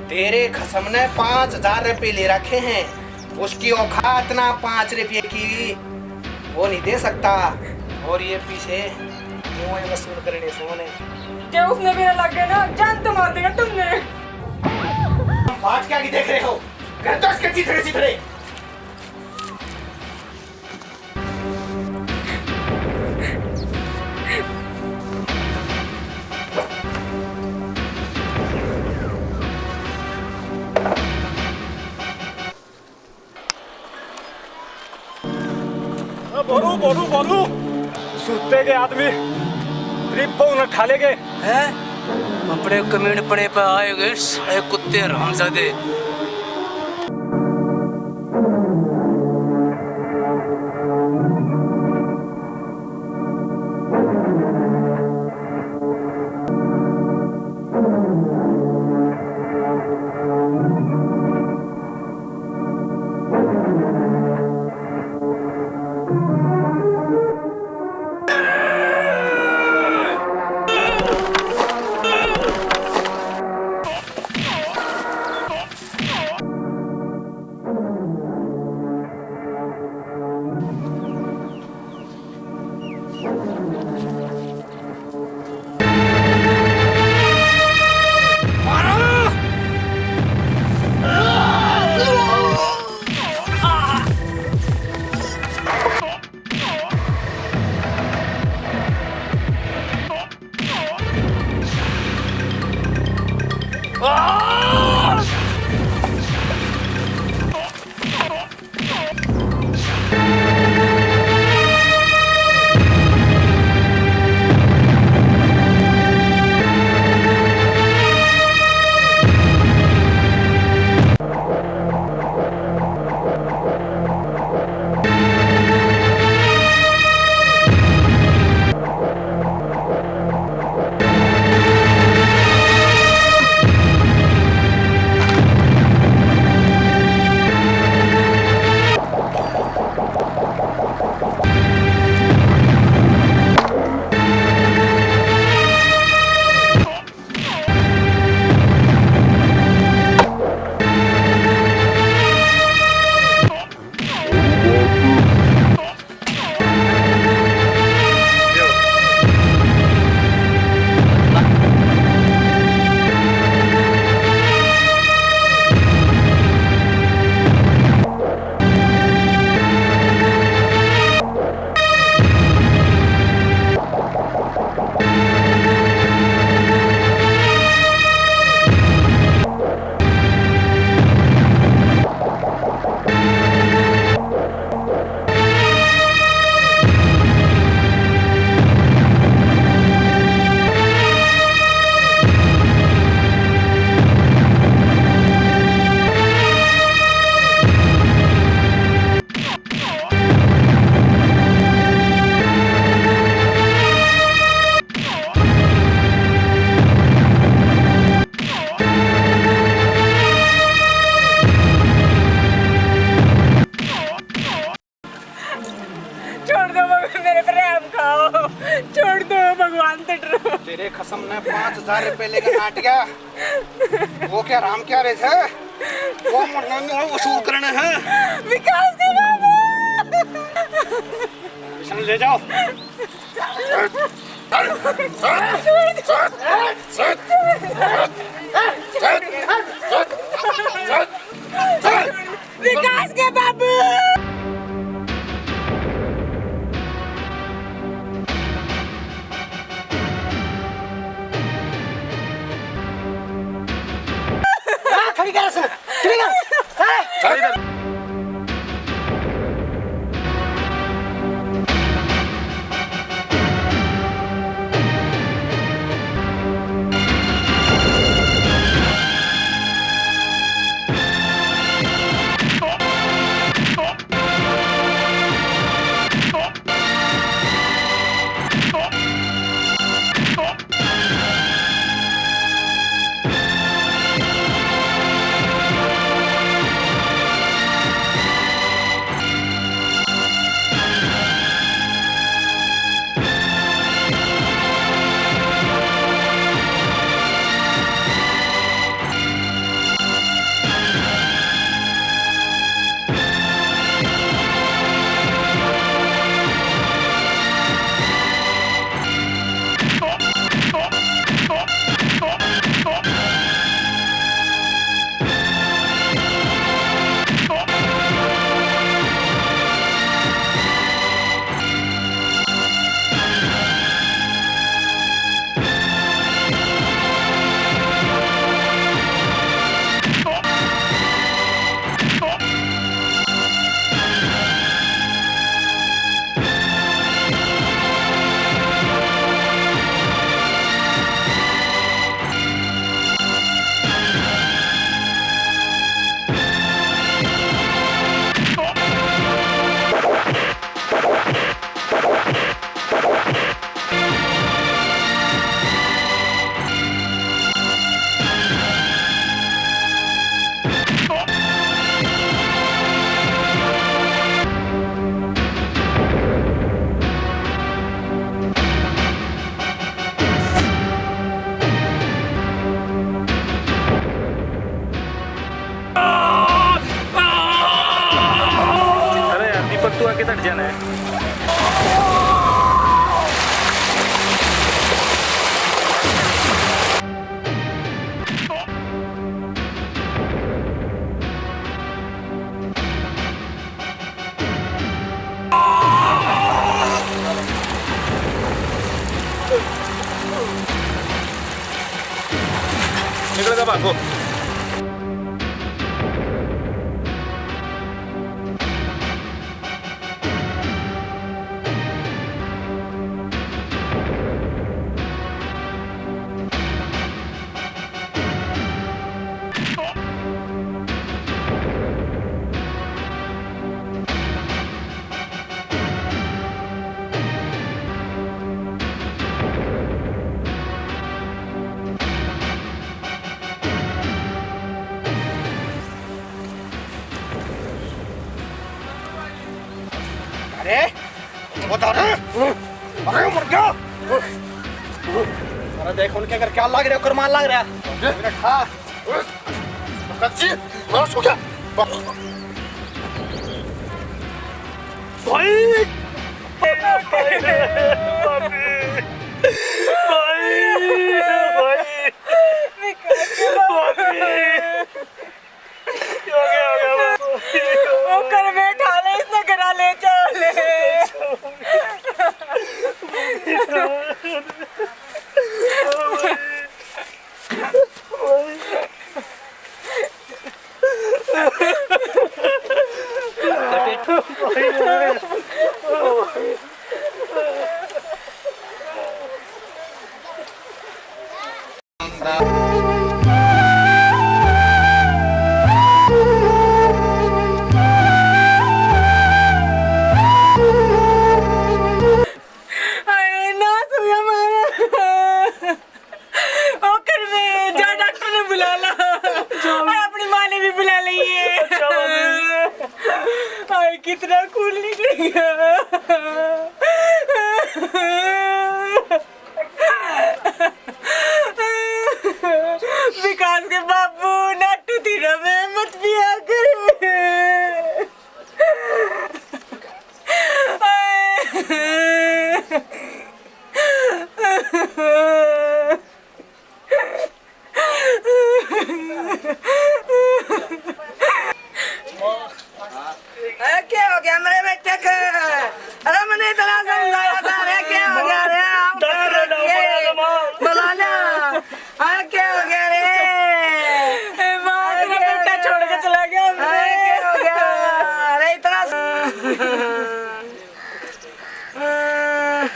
तेरे खसम ने 5,000 रुपए ले रखे हैं, उसकी औकात ना 5 रुपये की, वो नहीं दे सकता। और ये पीछे क्यों है वसूल करने सोने? क्या उसने मेरा लग गया ना, जान तो मार देगा तुमने। बात क्या देख रहे हो? कर दो इसके चिथड़े चिथड़े। बोलू बोलू बोलू सुते के आदमी रिप्पो न ठाले के हैं अपने कमीन पड़े पे आए गए साले कुत्ते हरामजादे। 10,000 रुपए लेकर नाट गया। वो क्या राम क्या रहे थे? वो मुन्ना में वसूल करने हैं। विकास के बाबू किशन ले जाओ। विकास के बाबू खड़ी कर सर, खड़ी कर। तू आके तट जाना है। निकलेगा भागो। अरे बता रहे अरे मर गया। अरे देख उनके अगर क्या लग रहा है, करमान लग रहा है। खा कच्ची मांस हो गया भाई। कितना खून निकलेगा।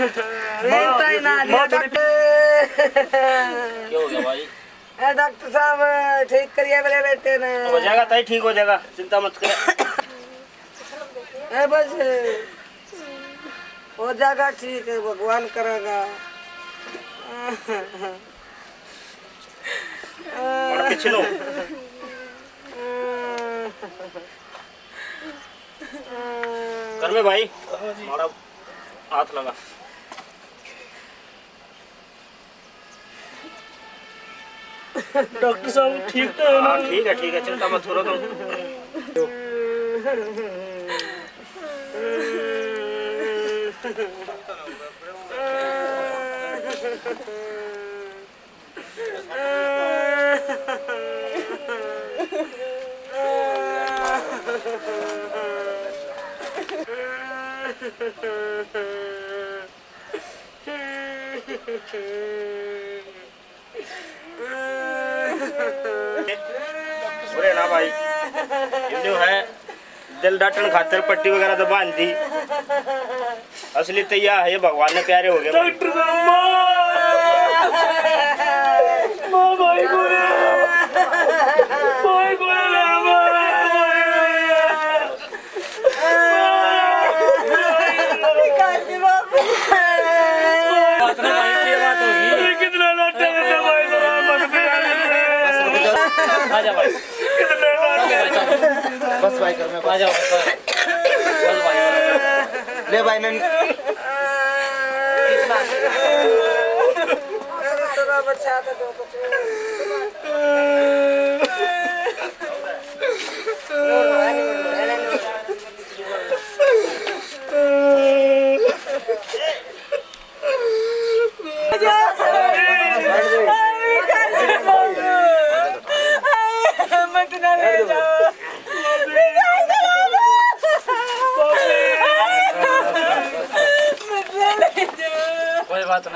नहीं ना डॉक्टर क्या हो गया भाई? डॉक्टर साहब ठीक करिए मेरे बेटे ने। हो जाएगा ताई, ठीक हो जाएगा, चिंता मत कर। बस हो जाएगा, ठीक है, भगवान करेगा। और पीछे लो। कर में भाई, हमारा हाथ लगा। डॉक्टर साहब ठीक तो है ना? ठीक है, चिंता मत करो तुम। बुरे ना भाई, जो है दिल डाटन खातर पट्टी वगैरह तो बांध दी। असली तैयार है, भगवान ने प्यारे हो गए। डॉक्टर बस भाई कर में आ जाओ। बस भाई ले भाई ने बच्चा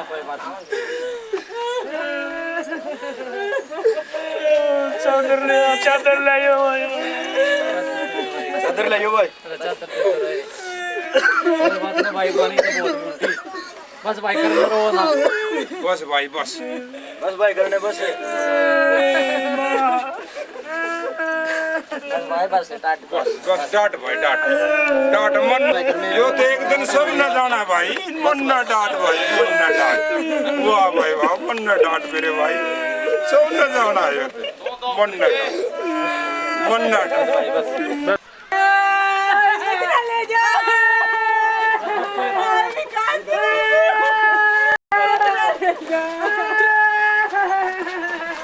कोई बात नहीं। चादर लाइयो भाई। कोई बात नहीं भाई, पानी तो बहुत उल्टी। बस भाई करने रो ना। बस भाई भाई करने बस। बस डांट भाई, डांट मन। यो तो एक दिन सब न जाना भाई, मन न डांट भाई, मन न डांट। वाह भाई वाह, मन न डांट मेरे भाई, सब न जाना है, मन न डांट, मन न डांट भाई। बस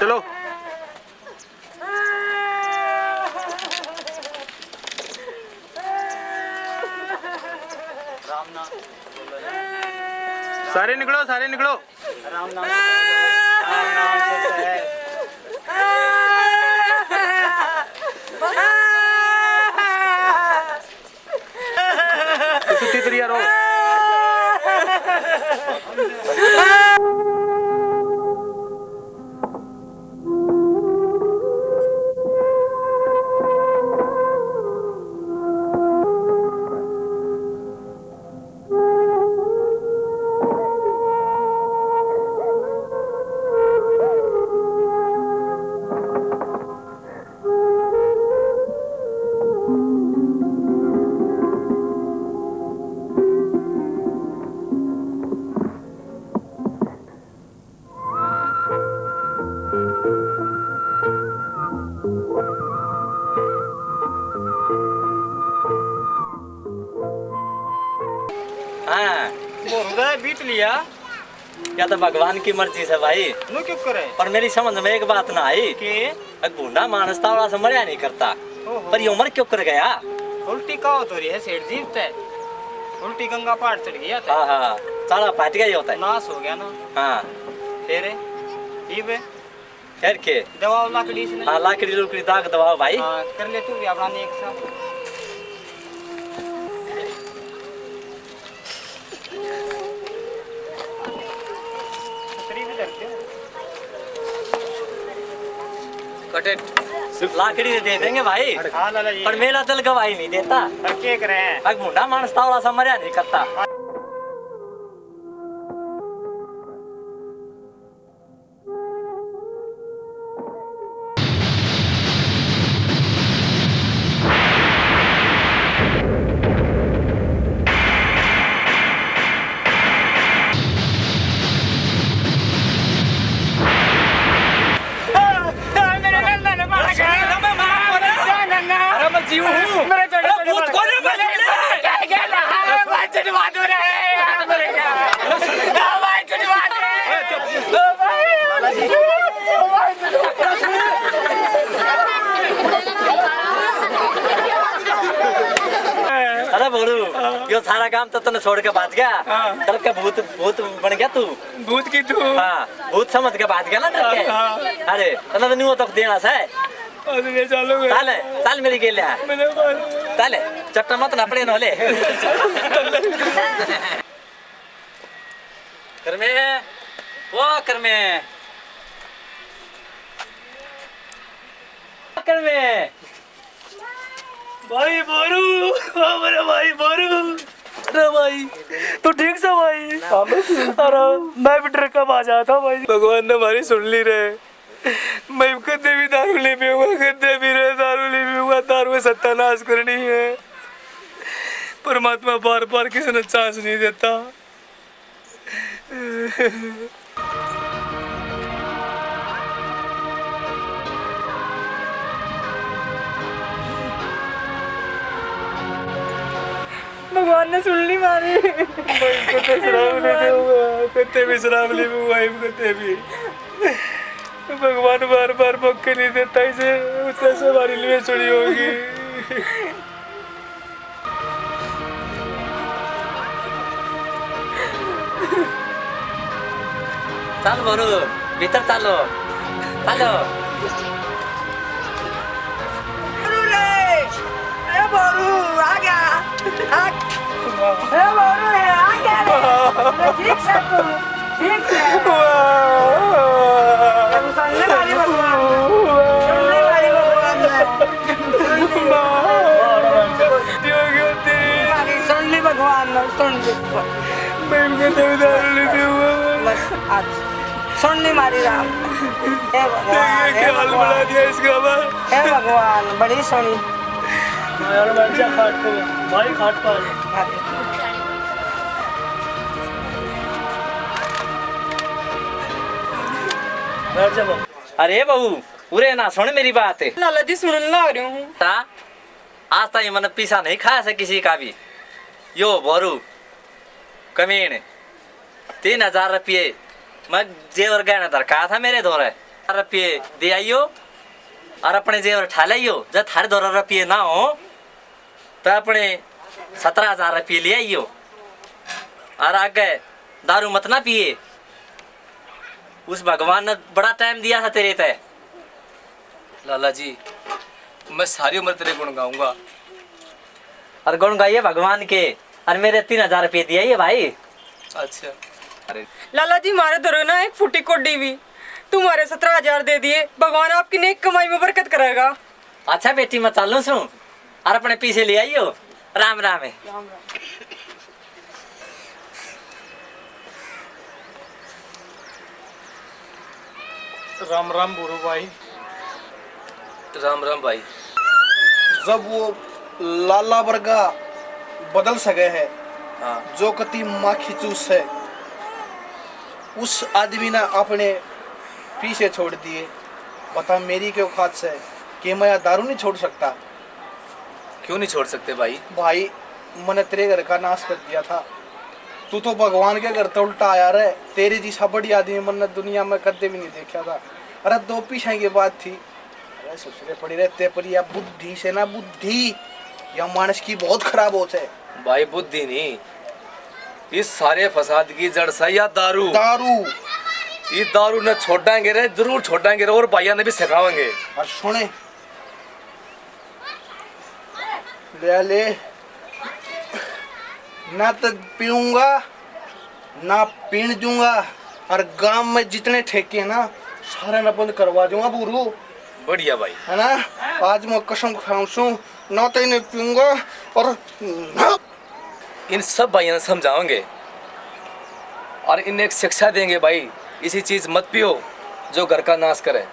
चलो। सारे निकलो, सारे निकलो। राम नाम से है। रो। बीत लिया या तो भगवान की मर्जी से भाई। नो क्यों करे? पर मेरी समझ में एक बात ना आई कि बूढ़ा मानस तावड़ा से मरिया नहीं करता, पर ये उम्र क्यों कर गया? उल्टी कहो तो रही है सेठ जी पे, उल्टी गंगा पहाड़ चढ़ गया था। हाँ, सारा फाट गया होता है, नाश हो गया ना। हाँ फिर फिर के दवा लाकड़ी से। हाँ, लाकड़ी लुकड़ी दाग दवा भाई। हाँ, कर ले तू भी अपना एक साथ। लाकड़ी दे देंगे भाई। हाँ लाला जी। पर मेरा दिल गवाही नहीं देता। पर क्या करे? मुंडा मानस तावड़ा सा मरिया नहीं करता। क्या मैं जीव हूँ मेरे भूत को ना बस क्या ना है भाई चटवा दो रे मेरे क्या भाई चटवा अरे बोलू यो सारा काम तो तूने छोड़ के भाग गया डर के भूत भूत बन गया तू भूत की तू हाँ भूत समझ के भाग गया ना डर के अरे तने तो नहीं तो देना से अरे चलो चल चल मेरी गेले चल चट्टा मत ना पड़े नोले करमे वो करमे करमे भाई बोरू मेरे भाई बोरू अरे भाई तू ठीक से भाई अरे मैं भी ट्रक का आ जाता भाई भगवान ने हमारी सुन ली रे मैं कदे भी दारू ले पीऊंगा कदे भी रे दारू ले पीऊंगा दारू में सत्यानाश करनी है परमात्मा बार बार किसी ने चांस नहीं देता भगवान ने सुन ली मारी कते शराब ले दूंगा कते भी शराब ले दूंगा कते भी भगवान बार बार मौके नहीं देता इसे उससे सवारी लिए चुड़ी होगी चल बोरू भीतर चलो चलो बोरू आ गया बोरू है आ गया ठीक से तू ठीक से सुनने वाली भगवान सुनने वाली भगवान सुन ली भगवान सुन बस आज सुन ली मारी राम हे भगवान क्या हाल बना दिया इसका हे भगवान बड़ी सोनी यार बच्चा खाट को भाई खाट पर बैठ जा बाबू अरे बहू पूरे ना सुन मेरी बात लाला जी सुनने लग रही हूँ ता आज तक मैंने पीछा नहीं खाया से किसी का भी यो बोरू कमीन 3000 रुपये मैं जेवर गहना दरकार था मेरे दौरे रुपये दे आइयो और अपने जेवर ठा लियो जब थारे दौरा रुपये ना हो तो अपने 17,000 रुपये ले आइयो और आगे दारू मत ना पिए उस भगवान ने बड़ा टाइम दिया था तेरे तय लाला जी मैं सारी उम्र तेरे गुण गाऊंगा और गुण गाइए भगवान के और मेरे 3,000 रुपये दिए ये भाई अच्छा अरे लाला जी हमारे दरो ना एक फुटी कोडी भी तुम्हारे 17,000 दे दिए भगवान आपकी नेक कमाई में बरकत करेगा अच्छा बेटी मैं चालू सू और अपने पीछे ले आइयो राम राम है राम राम बोरू भाई राम राम भाई जब वो लाला वर्गा बदल सके है हाँ जो कति माखी चूस है उस आदमी ने अपने पीछे छोड़ दिए बता मेरी क्यों औकात से कि मैं दारू नहीं छोड़ सकता क्यों नहीं छोड़ सकते भाई भाई मैंने तेरे घर का नाश कर दिया था तू तो भगवान के घर तो उल्टा आया रे तेरी जैसा बड़ी आदमी मैंने दुनिया में कदे भी नहीं देखा था अरे 2 पीछे की बात थी अरे ससुरे पड़ी रहते पर या बुद्धि से ना बुद्धि या मानस की बहुत खराब होते है भाई बुद्धि नहीं इस सारे फसाद की जड़ से या दारू दारू ये दारू न छोड़ेंगे रे जरूर छोड़ेंगे रे और भाइया ने भी सिखावेंगे और सुने ले ना तो पीऊंगा ना पीण दूंगा और गांव में जितने ठेके ना सारे ना बंद करवा दूंगा बुरू बढ़िया भाई है ना आज मैं कसम खाऊं ना तो इन्हें पीऊंगा और इन सब भाइयों ने समझाओगे और इन्हें एक शिक्षा देंगे भाई इसी चीज मत पियो जो घर का नाश करे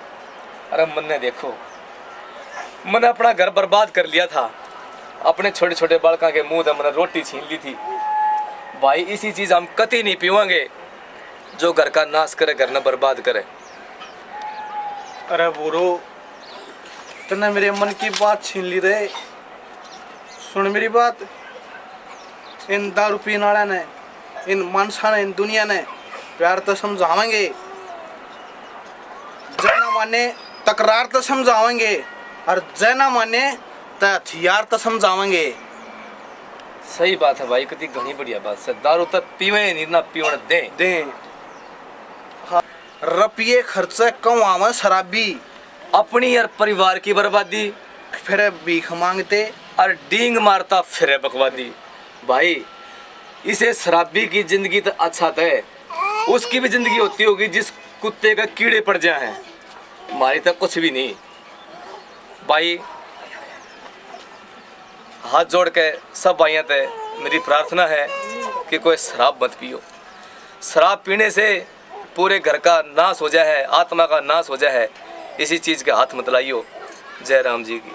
अरे मन ने देखो मैंने अपना घर बर्बाद कर लिया था अपने छोटे छोटे बालका के मुंह से मैंने रोटी छीन ली थी भाई इसी चीज हम कति नहीं पीवांगे जो घर का नाश करे घर न बर्बाद करे अरे बुरो तूने मेरे मन की बात छीन ली रे। सुन मेरी बात, इन दारू पीने वाले ने, इन मानसा ने, इन दुनिया ने प्यार तो समझावेंगे, जय ना माने तकरार तो समझावेंगे, और जय ना माने तो हथियार तो समझावेंगे। सही बात है भाई, कितनी घनी बढ़िया बात है। दारू तक पीवे नहीं ना पीवन दे हाँ, रुपये खर्चे कम आवे शराबी, अपनी और परिवार की बर्बादी, फिर भीख मांगते और डींग मारता फिर बकवादी। भाई इसे शराबी की जिंदगी तो अच्छा है, उसकी भी जिंदगी होती होगी जिस कुत्ते का कीड़े पड़ जाए हैं। हमारी तो कुछ भी नहीं। भाई हाथ जोड़ के सब भाइयों से मेरी प्रार्थना है कि कोई शराब मत पियो। शराब पीने से पूरे घर का नाश हो जाए है, आत्मा का नाश हो जाए है। इसी चीज़ के हाथ मत लाइयो। जय राम जी की।